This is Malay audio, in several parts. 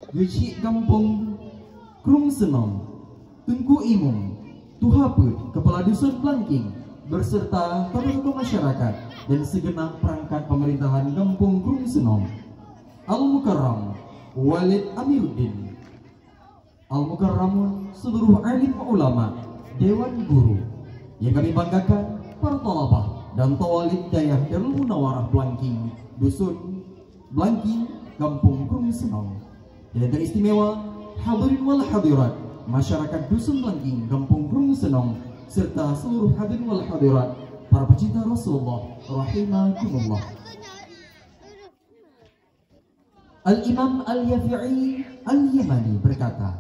Gecik Kampung Krung Senong, Tengku Imung, Tuhaput, Kepala Dusun Blangking, berserta tokoh-tokoh masyarakat dan segenap perangkat pemerintahan Kampung Krung Senong. Al-Mukarram Walid Amiruddin, Al-Mukarramun seluruh alim ulama, Dewan Guru yang kami banggakan, para thalabah dan tawalid dayah Darul Munawarah Blangking, Dusun Blangking, Kampung Krung Senong. Dan teristimewa hadirin wal hadirat, masyarakat Dusun Blangking, Kampung Krung Senong, serta seluruh hadirin wal hadirat, para pecinta Rasulullah rahimakumullah. Al-Imam Al-Yafi'i Al-Yamani berkata,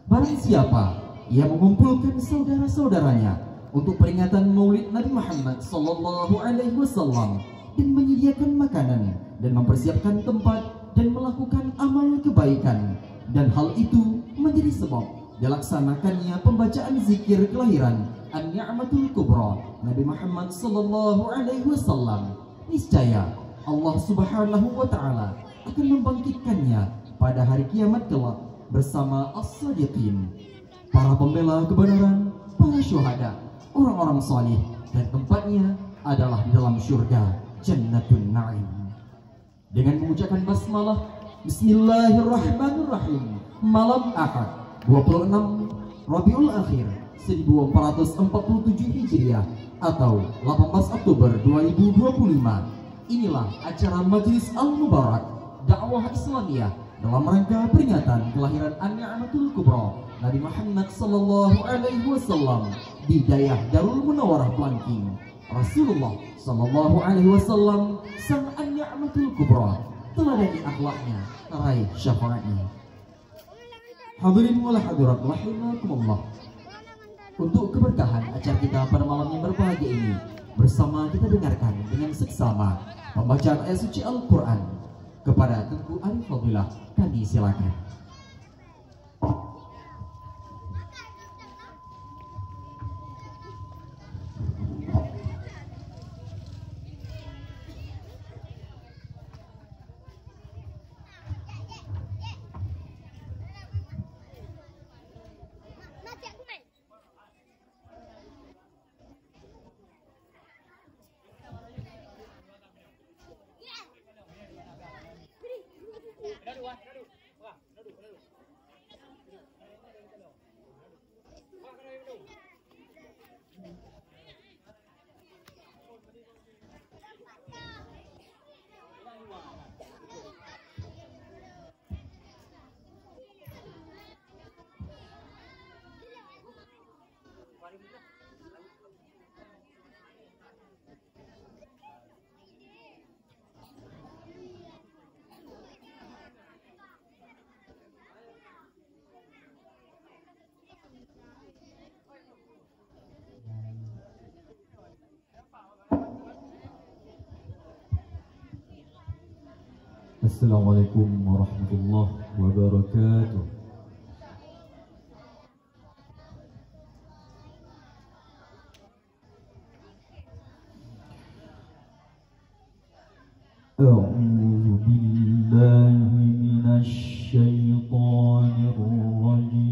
barang siapa yang mengumpulkan saudara-saudaranya untuk peringatan Maulid Nabi Muhammad sallallahu alaihi wasallam dan menyediakan makanan dan mempersiapkan tempat dan melakukan amal kebaikan, dan hal itu menjadi sebab dilaksanakannya pembacaan zikir kelahiran An-Ni'matul Kubra Nabi Muhammad sallallahu alaihi wasallam, niscaya Allah Subhanahu wa taala akan membangkitkannya pada hari kiamat kelak bersama as-sadiqin, para pembela kebenaran, para syuhada, orang-orang salih, dan tempatnya adalah di dalam syurga Jannatun Na'im. Dengan mengucapkan basmalah Bismillahirrahmanirrahim, malam Ahad 26 Rabiul Akhir 1447 Hijriah atau 18 Oktober 2025, inilah acara Majelis Al-Mubarak Dakwah Islamiyah dalam rangka peringatan kelahiran An-Ni'matul Kubra Nabi Muhammad sallallahu alaihi wasallam di dayah Darul Munawarah Blangking. Rasulullah sallallahu alaihi wasallam sang An-Ni'matul Kubra, teladani akhlaknya, raih syafaatnya. Hadirin wal hadirat rahimakumullah. Untuk keberkahan acara kita pada malam yang berbahagia ini, bersama kita dengarkan dengan seksama pembacaan ayat suci Al-Quran. Kepada Tengku Arif Fadilah, kami silakan. Assalamualaikum warahmatullahi wabarakatuh. A'udzu billahi minasy syaithanir rajim.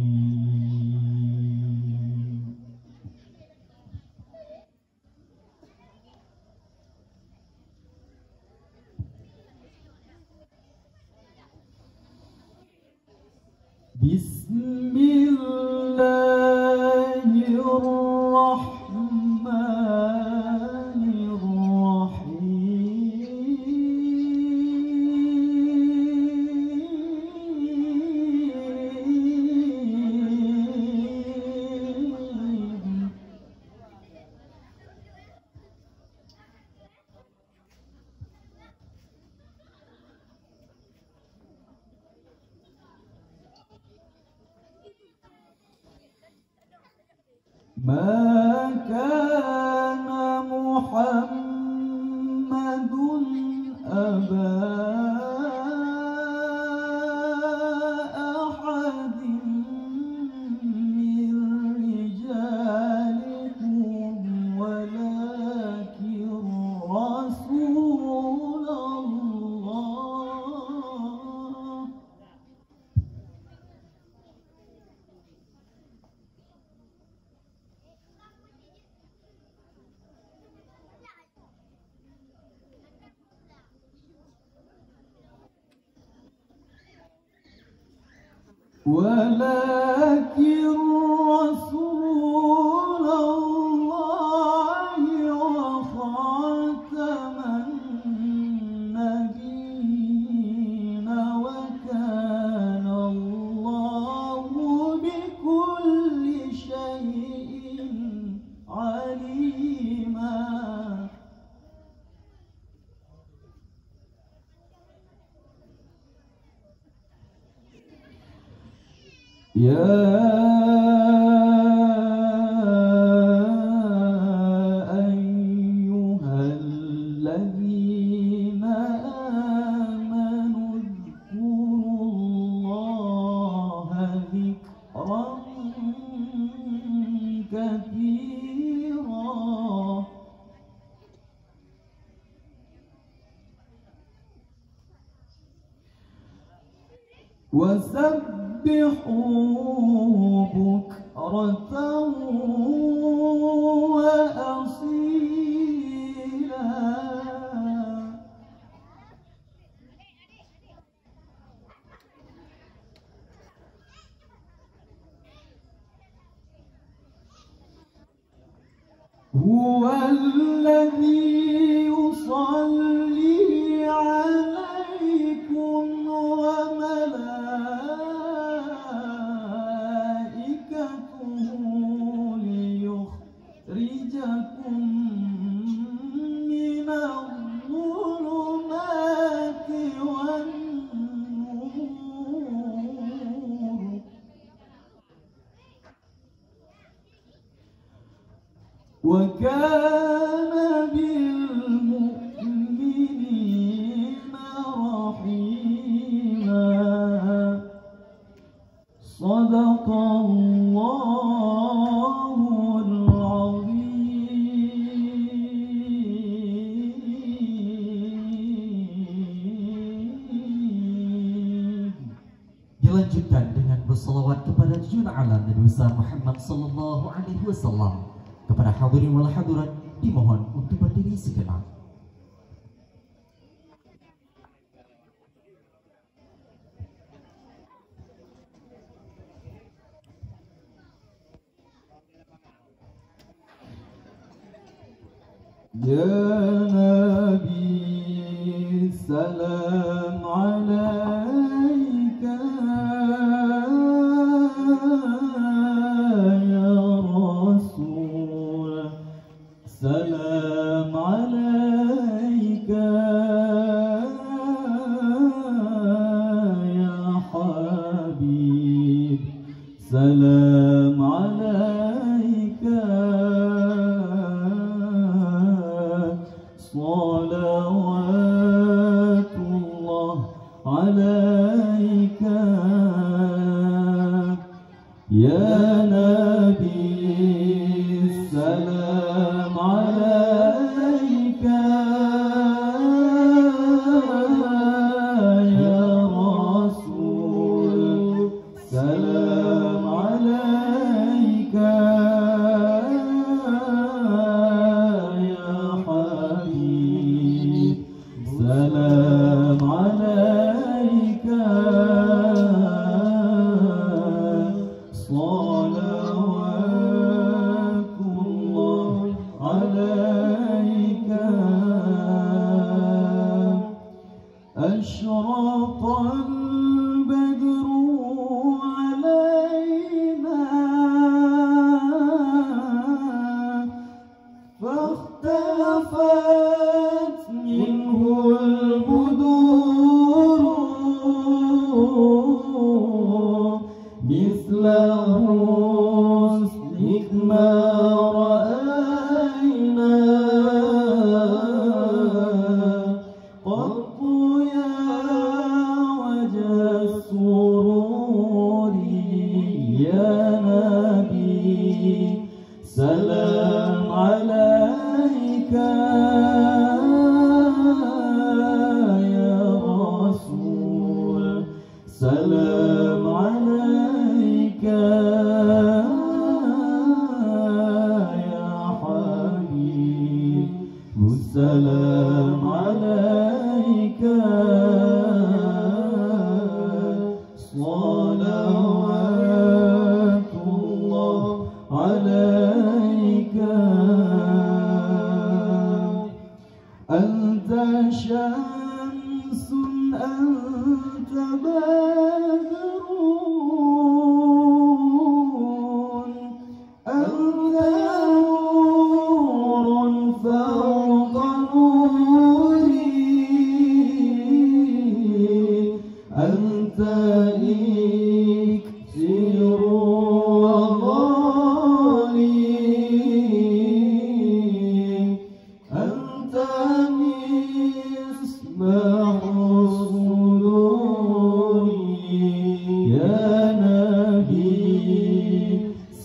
Ma kana Muhammadun aba ahadin min rijalikum walakin Rasulullah ولكن رسول الله وخاتم النبيين وكان الله بكل شيء عليما. يا أيها الذين آمنوا اذكروا الله ذكرا كثيرا وسبحوه بكرة وأصيلا. هو الذي يصلي عليكم وملائكته ليخرجكم من الظلمات والنور. وكان بالمؤمنين رحيما. صدق الله العظيم. Dilanjutkan dengan bersalawat kepada junjungan alam Nabi besar Muhammad sallallahu alaihi wasallam. Kepada hadirin wal hadirat dimohon untuk berdiri sejenak. Ya Nabi salam alaika ya Rasul salam alaika ya Habib salam alaika salawatullah alaika ya Nabi salam alaika ya Rasul salam alaika ya Habib salam alaika salawatullah alaika. أشرق البدر علينا فاختلفت منه البدور مثل حسنك ما رأينا قط يا وجه السرور يا نبي سلام عليك يا رسول سلام عليك يا حبيب السلام عليك صلوات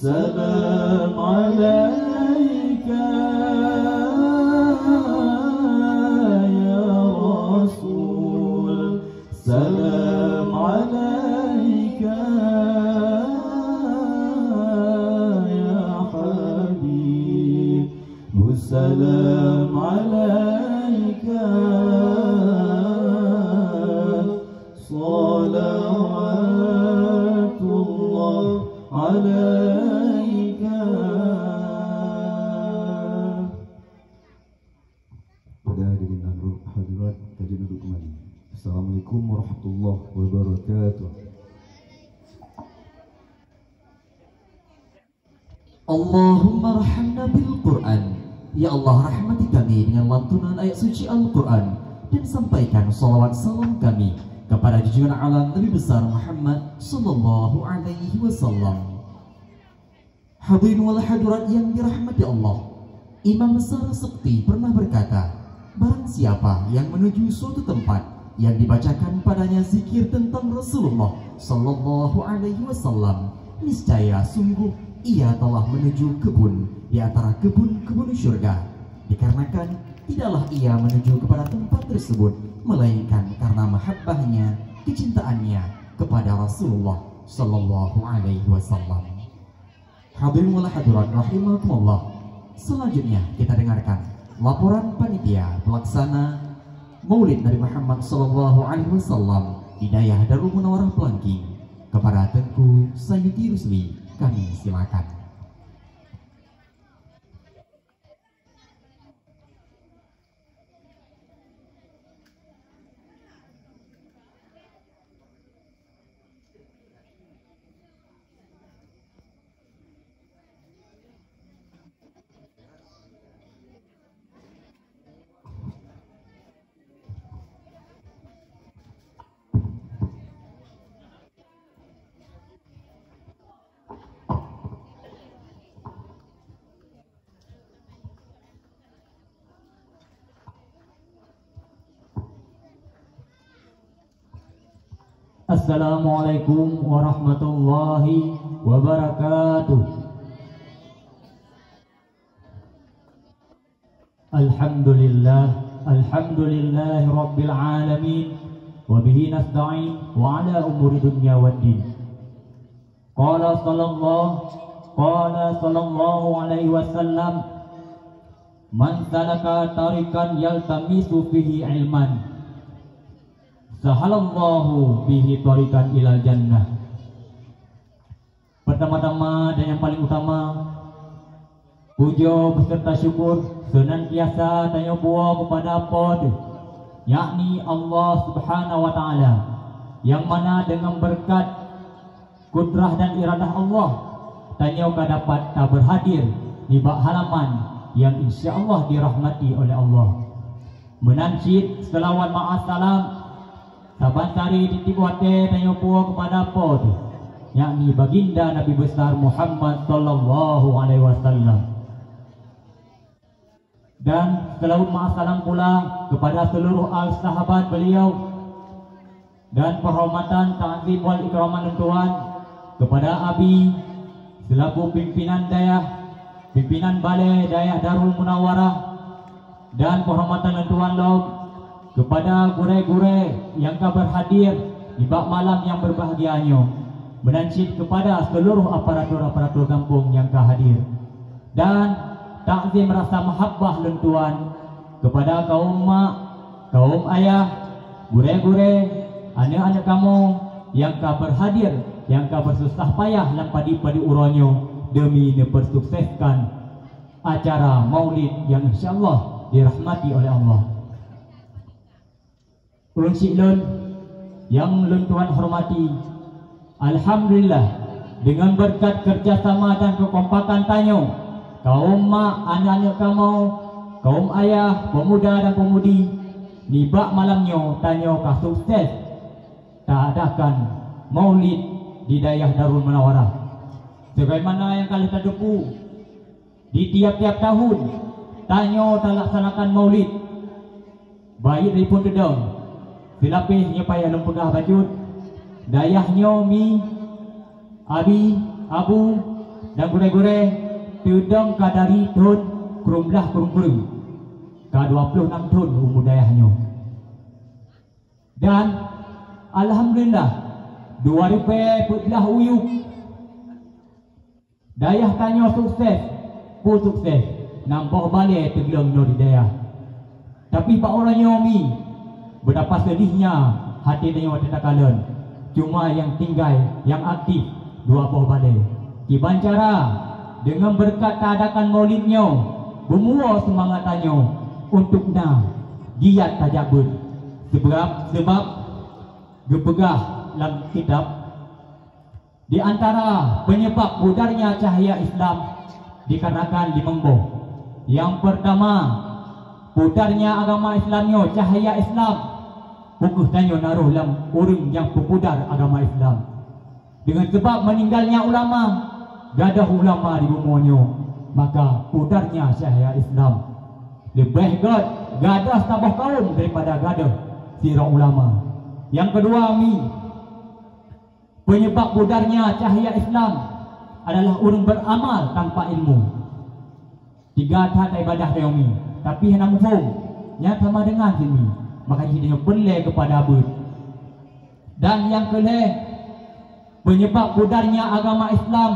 salam alaika ya Rasul, salam alaika ya Habib, salam alaika salawatullah alaika. Pada hadirin hadirat kajian duduk kembali. Assalamualaikum warahmatullahi wabarakatuh. Allahumma rahmna bil Quran. Ya Allah, rahmati kami dengan lantunan ayat suci Al-Quran, dan sampaikan salawat salam kami kepada junjungan alam Nabi besar Muhammad sallallahu alaihi wasallam. Hadirin wal hadirat yang dirahmati Allah, Imam besar Sekti pernah berkata, barang siapa yang menuju suatu tempat yang dibacakan padanya zikir tentang Rasulullah sallallahu alaihi wasallam, niscaya sungguh ia telah menuju kebun di antara kebun-kebun syurga, dikarenakan tidaklah ia menuju kepada tempat tersebut melainkan karena mahabbahnya, kecintaannya kepada Rasulullah sallallahu alaihi wasallam. Hadirin wal hadirat rahimakumullah, selanjutnya kita dengarkan laporan panitia pelaksana Maulid Nabi Muhammad sallallahu alaihi wasallam Hidayah Darul Munawwarah Pelangking. Kepada Tengku Sayuti Rusli kami silakan. Assalamualaikum warahmatullahi wabarakatuh. Alhamdulillahi rabbil alamin, wa bihi nasta'in wa ala umuri dunya waddin. Qala sallallahu alaihi wasallam, man salaka tariqan yaltamisu fihi ilman, sahalallahu bihi tariqan ilal jannah. Pertama-tama dan yang paling utama, puja beserta syukur senantiasa tanya buah kepada apa, yakni Allah Subhanahu wa taala, yang mana dengan berkat kudrah dan iradah Allah tanya dapat tak berhadir di bak halaman yang insyaallah dirahmati oleh Allah. Menansyid selawat ma'asalam saban sari titibuate tanya puas kepada apa tu, yakni baginda Nabi besar Muhammad sallallahu alaihi wasallam. Dan selawat ma'asalam pula kepada seluruh al sahabat beliau, dan penghormatan ta'zim wal ikraman tuan kepada Abi selaku pimpinan balai Dayah Darul Munawwarah, dan penghormatan tuan log kepada gure-gure yang berhadir di bak malam yang berbahagianya, menansyid kepada seluruh aparatur-aparatur kampung yang hadir, dan takzim rasa mahabbah lentuan kepada kaum mak, kaum ayah, gure-gure, anak-anak kamu yang berhadir, yang bersusah payah dalam padi-padi uronyo demi mempersukseskan acara maulid yang insyaallah dirahmati oleh Allah. Ulun Ciklun yang luntuan hormati, alhamdulillah dengan berkat kerjasama dan kekompakan tanyo kaum mak, anak-anak kamu, kaum ayah, pemuda dan pemudi, nibak malamnya tanyo ka sukses tak adakan maulid di Dayah Darul Munawwarah. Sebagaimana yang kalian terdepu di tiap-tiap tahun tanyo tak laksanakan maulid, baik dari pun dedang silapihnya payah lempegah bajut dayahnya mi abi abu dan gure-gure tudong kadari tahun kurumlah kurum-kurum ke 26 tahun umur dayahnya. Dan alhamdulillah 2014 uyuk dayah tanya sukses, pun sukses nambah balik tegelang no di dayah. Tapi pak orang nyomi betapa sedihnya hati dia tak kalen. Cuma yang tinggal, yang aktif dua buah balik. Kibancara dengan berkat tadakan maulidnya, bermula semangatannya untuk giat tajabut. Sebab gepegah dalam kitab di antara penyebab pudarnya cahaya Islam dikarenakan 5 buah. Yang pertama, pudarnya agama Islamnya, cahaya Islam fokus tanya naruh dalam orang yang pupudar agama Islam. Dengan sebab meninggalnya ulama, gadah ulama di bumunya, maka pudarnya cahaya Islam. Lebih gadah sabah kaum daripada gadah sirah ulama. Yang kedua, penyebab pudarnya cahaya Islam adalah orang beramal tanpa ilmu. 3 tahap ibadah dia tapi hendak mufum yang sama dengan sini, maka dia berleh kepada abud. Dan yang kelih, penyebab pudarnya agama Islam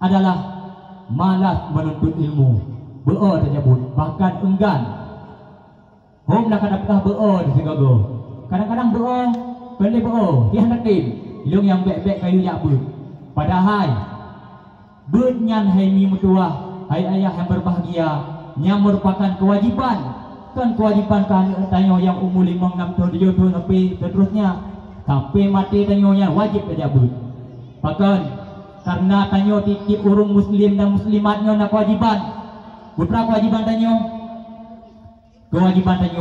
adalah malas menuntut ilmu, tajabut, bahkan enggan. Hom nak dapat di segala. Kadang-kadang boleh dia hendak tim, ilung yang bek-bek kayu jabut. Padahal bernyan hai mi mutuah, hai ayah yang berbahagia, yang merupakan kewajipan, kan kewajipan kan tanya yang umur 5-6 tahun 7 tahun sampai mati tanya wajib tajabut. Bahkan karena tanya titip urung muslim dan muslimatnya nak kewajipan. Putra kewajiban tanya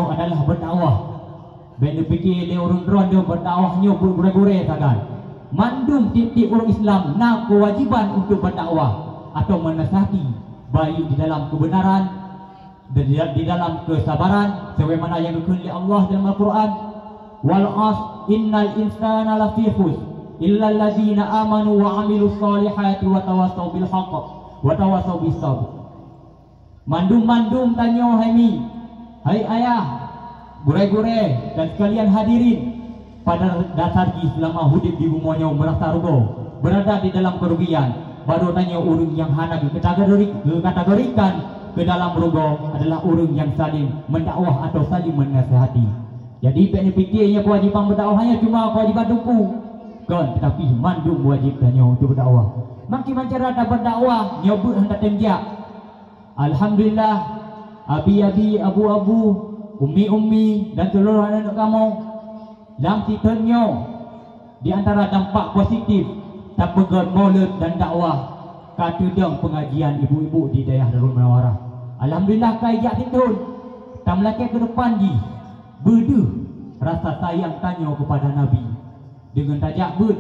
adalah berdakwah. Ben fikir dia urung dron dia berdakwahnya gure-gure sagan. Mandum titip urung Islam nak kewajiban untuk berdakwah atau menasihati baik di dalam kebenaran dan di dalam kesabaran sebagaimana yang dikatakan oleh Allah dalam Al-Quran, wal as innal insana lafi khusr illa allazina amanu wa amilus solihati wa tawassaw bil haqq wa tawassaw bis sabr. Mandum tanya hai ayah, gure-gure dan sekalian hadirin, pada dasar selama hidup di bumunya merasa rugi, berada di dalam kerugian, baru tanya orang yang hendak dikategorikan ke dalam rugo adalah orang yang saling mendakwah atau saling menasihati. Jadi fikirnya kewajiban berdakwahnya cuma kewajiban duku kan, tetapi mandum wajib tanya untuk berdakwah. Makin cara dapat berdakwah nyobut hendak temjak. Alhamdulillah, abi-abi, abu-abu, ummi-ummi dan seluruh anak kamu dalam titanya di antara dampak positif tak pegat maulid dan dakwah katudang pengajian ibu-ibu di daerah Darul Munawarah. Alhamdulillah kaijak titun tak melaki ke depan di beduh rasa sayang tanya kepada Nabi dengan tajak bud,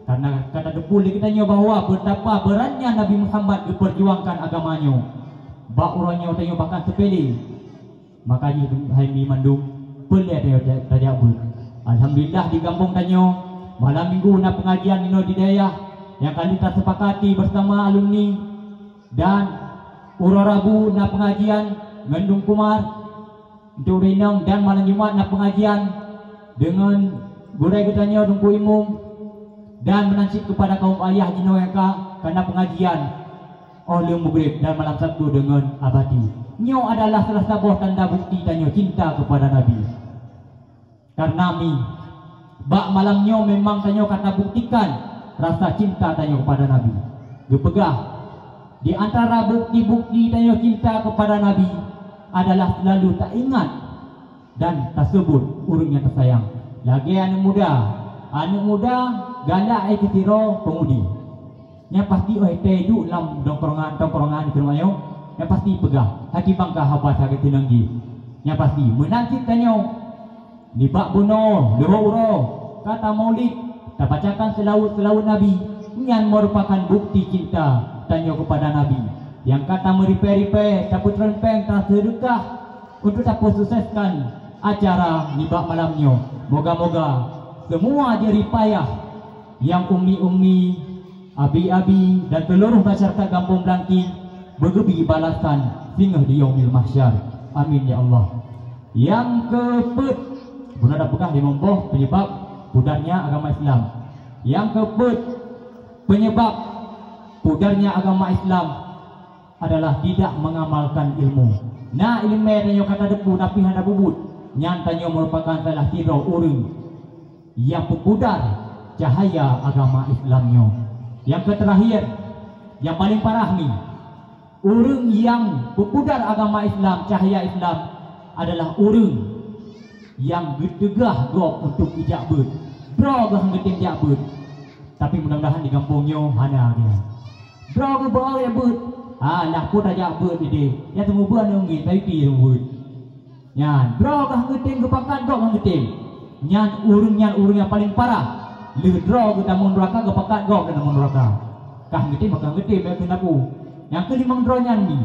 karena kata depul kita tanya bahawa betapa beratnya Nabi Muhammad memperjuangkan agamanya. Bak orangnya tanya bahkan sepele, makanya hai mi mandum pelih dia tajak bud. Alhamdulillah di kampung tanya malam minggu nak pengajian di daerah yang kali kita sepakati bersama alumni, dan Ura Rabu nak pengajian Mendung Kumar untuk Renang, dan malam Jumat nak pengajian dengan gurai ketanya Dungku Imum, dan menansib kepada kaum ayah Jinoeka karena pengajian oleh Maghrib, dan malam Sabtu dengan abadi. Nyo adalah salah satu tanda bukti tanya cinta kepada Nabi. Karena bak malamnya memang tanya kata buktikan rasa cinta tanya kepada Nabi. Gepegah di antara bukti-bukti tanya cinta kepada Nabi adalah selalu tak ingat dan tak sebut urang yang tersayang. Lagi anak muda galak ketiro pemudi. Yang pasti duduk dalam tongkrongan di rumahnya, yang pasti pegah hati bangka habas hati tinanggi. Yang pasti menanti tanya di bak buno loro kata maulid tak bacakan selawat Nabi yang merupakan bukti cinta tanya kepada Nabi. Yang kata meripe-ripe tak putrenpeng tak sedekah untuk tak sukseskan acara di bak malamnya. Moga-moga semua jerih payah yang ummi-ummi abi-abi dan seluruh masyarakat Kampung Blangki bergebi balasan singgah di yaumil mahsyar. Amin ya Allah. Yang keempat, benar dah pegah di memboh penyebab pudarnya agama Islam. Yang keempat, penyebab pudarnya agama Islam adalah tidak mengamalkan ilmu. Nah, ilmu yang kata depu tapi hendak bubut, nyatanya merupakan salah satu orang yang pupudar cahaya agama Islamnya. Yang terakhir, yang paling parah ni, orang yang pupudar agama Islam, cahaya Islam adalah orang yang gedegah gop untuk ijak ber, drogah ngeting ijak ber. Tapi mudah-mudahan di kampungnya ada dia. Drogah bawa ya ber, lah pun ajak ber dia. Ya temu ber nunggu, tapi ber. Nyan drogah ngeting kepakat gop ngeting. Nyan orang yang paling parah. Ledro kita mau neraka kepakat gop dan mau neraka. Kah ngeting maka ngeting baik aku. Yang kelima dronya ni.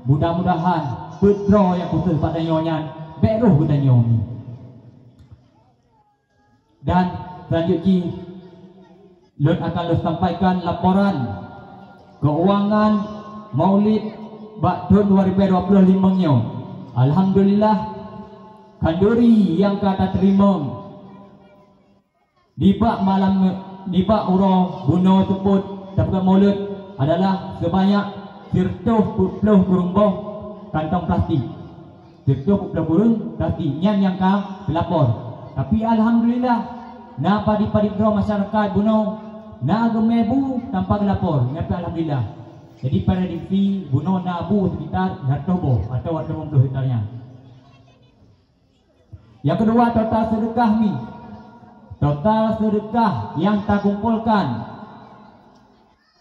Mudah-mudahan pedro yang khusus pada nyonya beruh kita nyomi. Dan selanjutnya Lun akan lu sampaikan laporan keuangan Maulid tahun 2025 nya. Alhamdulillah kanduri yang kata terima Dibak malam dibak uro buno teput dapat maulid adalah sebanyak 120 kurungboh kantong plastik. 120 kurung plastik yang kau pelapor. Tapi alhamdulillah na padi-padi draw masyarakat buno na gemebu tanpa pelapor. Tapi alhamdulillah. Jadi pada diksi buno na abu sekitar 100 boh atau 80 hektarnya. Yang kedua, total sedekah ni. Total sedekah yang tak kumpulkan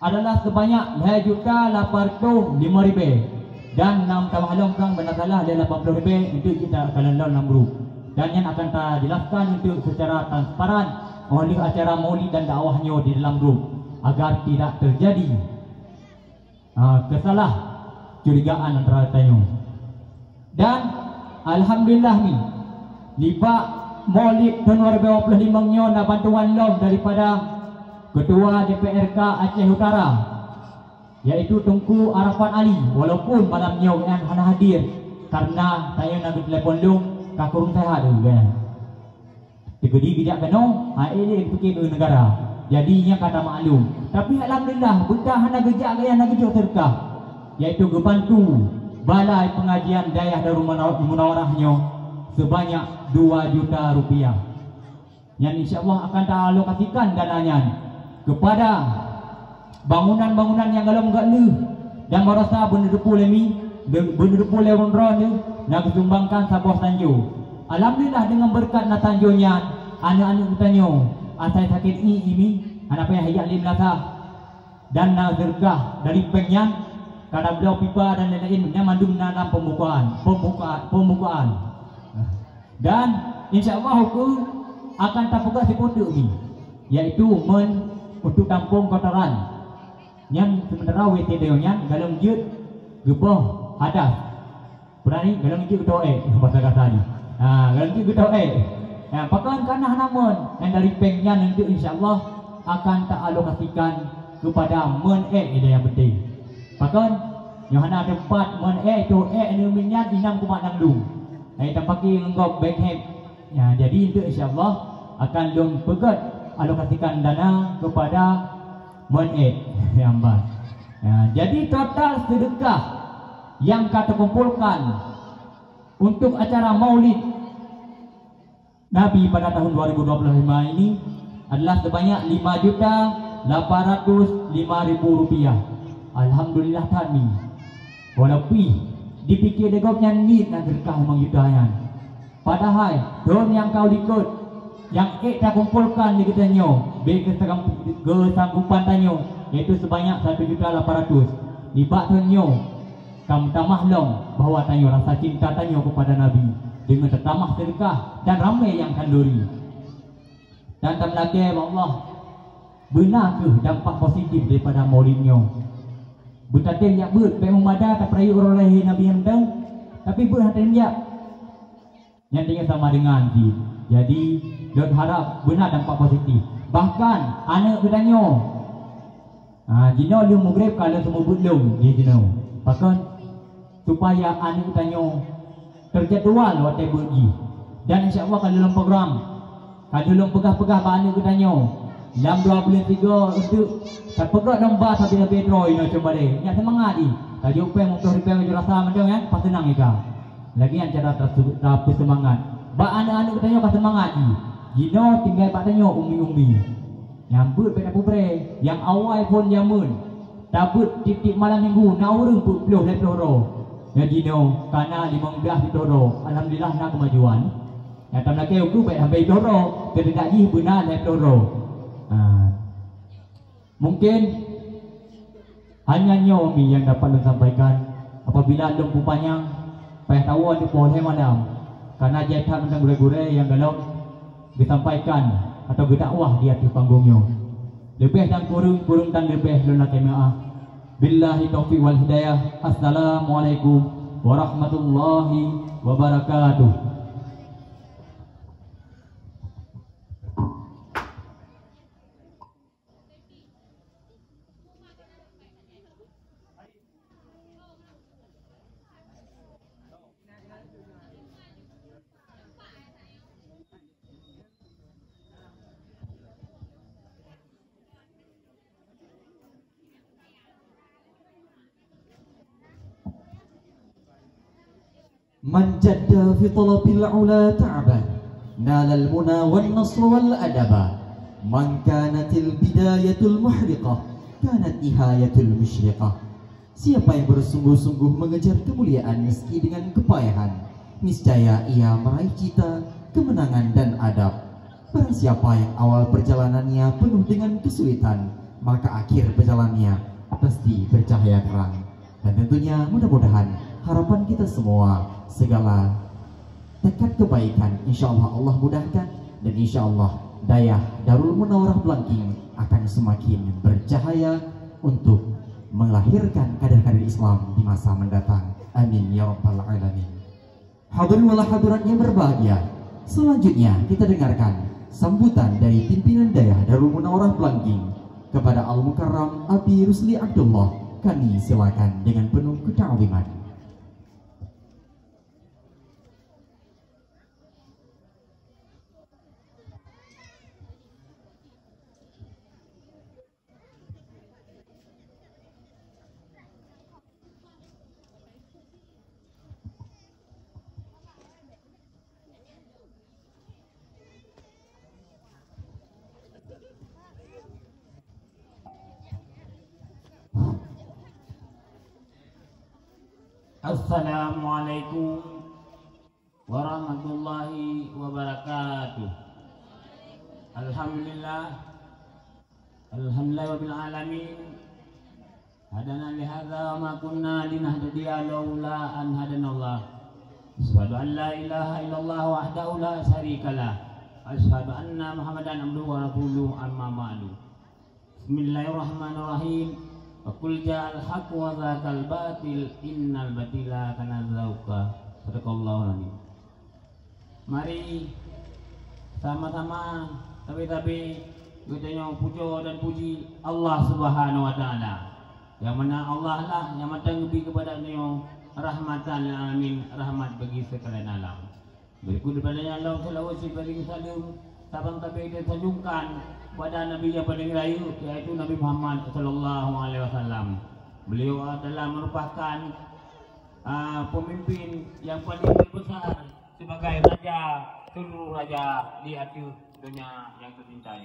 adalah sebanyak 2.805.000 dan 6 tamah kang benar salah ada 80.000 untuk kita akan lawan 6 grup. Dan yang akan kita jelaskan untuk secara transparan oleh acara maulid dan dakwahnya di dalam grup agar tidak terjadi kesalah curigaan antara tanya. Dan alhamdulillah ni libat Maulid tahun 2025 nya na bantuan lom daripada Ketua DPRK Aceh Utara yaitu Tunku Arafat Ali, walaupun malamnya yang hana hadir karena saya nak telefon lom ka kurung sehat tu kan. Tegedi bijak kano, ini fikir negara. Jadinya kata maklum. Tapi alhamdulillah bukan hana gejak gaya nak gejak terkah yaitu gebantu balai pengajian dayah Darul Munawarahnya sebanyak 2 juta rupiah yang insyaAllah akan teralokasikan dananya kepada bangunan-bangunan yang galom gak lu dan merasa bener-bener lemi bener-bener lewon ni nak disumbangkan sabah tanjo. Alhamdulillah dengan berkat na tanjonya anak-anak kita nyo asal sakit ini anak payah hayat lim lasa dan na zergah dari pengyan kada beliau pipa dan lain-lain yang mandum dalam pembukaan. Dan insyaAllah aku akan tapugah seputuk ni yaitu untuk tampung kotoran yang sementara WTD nya dalam jut gebah hadas pernah ni dalam jut getau bahasa kasar ni dalam jut getau pakan kanah namun yang dari pengnya nanti insyaAllah akan tak alokasikan kepada ini yang penting pakan yang ada tempat itu ni minyak 6,6 tampaki menggop backhand. Ya, jadi itu insyaAllah akan dong pegat alokasikan dana kepada yang baik. Ya, jadi total sedekah yang kata kumpulkan untuk acara Maulid Nabi pada tahun 2025 ini adalah sebanyak 5.805.000 rupiah. Alhamdulillah kami. Walaupun dipikir degoknya ni nak berkah memang yudahan. Padahal don yang kau ikut yang tak kumpulkan di kita nyo be kesanggupan tanyo iaitu sebanyak 1.800.000. Libat tanyo kamu tamah long bahawa tanyo rasa cinta tanyo kepada Nabi dengan tertamah sedekah dan ramai yang kanduri. Dan tam lagi Allah benar ke dampak positif daripada maulidnya? Bukan yang ber, memang ada tak perayu oleh Nabi yang tahu, tapi ber hati dia yang tinggal sama dengan dia. Jadi, dan harap benar dampak positif. Bahkan anak bertanya, Jino lu mugrib kalau semua belum dia jino. Bahkan supaya anak tanya terjadual waktu pergi. Dan insya-Allah kalau dalam program kalau dalam pegah-pegah anak tanya dalam 2 bulan 3 untuk terpegak nombor sampai lebih droi no coba deh. Nya semangat ni. Tadi upaya motor repair je rasa macam kan pas tenang ika. Lagi yang cara tapi semangat. Ba anak-anak tanya pas semangat ni. Jino tinggal pak tanya umi-umi. Nyambut pada pubre yang awal pun jamun tabut tip-tip malam minggu nak urung puluh dan peloro ya jino karena 15 peloro alhamdulillah nak kemajuan ya tam lagi aku baik sampai peloro tidak ji benar dan peloro mungkin hanya nyomi yang dapat sampaikan apabila lem panjang payah tahu ada pohon malam karena jatah tentang gure-gure yang dalam disampaikan atau berdakwah di atas panggungnya. Lebih dan kurung dan lebih luna kemaah. Billahi taufiq wal hidayah. Assalamualaikum warahmatullahi wabarakatuh. من جد في طلب العلا تعبا نال المنى والنصر والأدب من كانت البداية المحرقة كانت نهاية المشرقة. Siapa yang bersungguh-sungguh mengejar kemuliaan meski dengan kepayahan, niscaya ia meraih cita, kemenangan dan adab. Barang siapa yang awal perjalanannya penuh dengan kesulitan, maka akhir perjalanannya pasti bercahaya terang. Dan tentunya mudah-mudahan harapan kita semua segala tekad kebaikan insyaallah Allah mudahkan, dan insyaallah daya Darul Munawwarah Blangking akan semakin bercahaya untuk melahirkan kader-kader Islam di masa mendatang. Amin ya rabbal alamin. Hadirin wal hadirat yang berbahagia, selanjutnya kita dengarkan sambutan dari pimpinan daya Darul Munawwarah Blangking kepada Al Mukarram Abi Rusli Abdullah. Kami silakan dengan penuh ketakziman. Assalamualaikum warahmatullahi wabarakatuh. Alhamdulillah rabbil alamin. Hadana li hadza wa ma kunna linahtadiya laula an hadanallah. Asyhadu an la ilaha illallah wahdahu la syarikalah. Asyhadu anna Muhammadan abduhu wa rasuluhu amma ba'du. Bismillahirrahmanirrahim. Fakul ja'al haq wa zakal batil innal batila kana zauqa. Sadaqallahu alazim. Mari sama-sama tapi kita puja dan puji Allah Subhanahu wa taala. Yang mana Allah lah yang menanggupi kepada Neo rahmatan lil alamin, rahmat bagi sekalian alam. Berikut daripadanya Allah sallallahu alaihi wasallam tabang tabi dan sanjungkan pada Nabi yang paling rayu, yaitu Nabi Muhammad sallallahu alaihi wasallam. Beliau adalah merupakan pemimpin yang paling besar sebagai raja seluruh raja di atas dunia yang tercinta.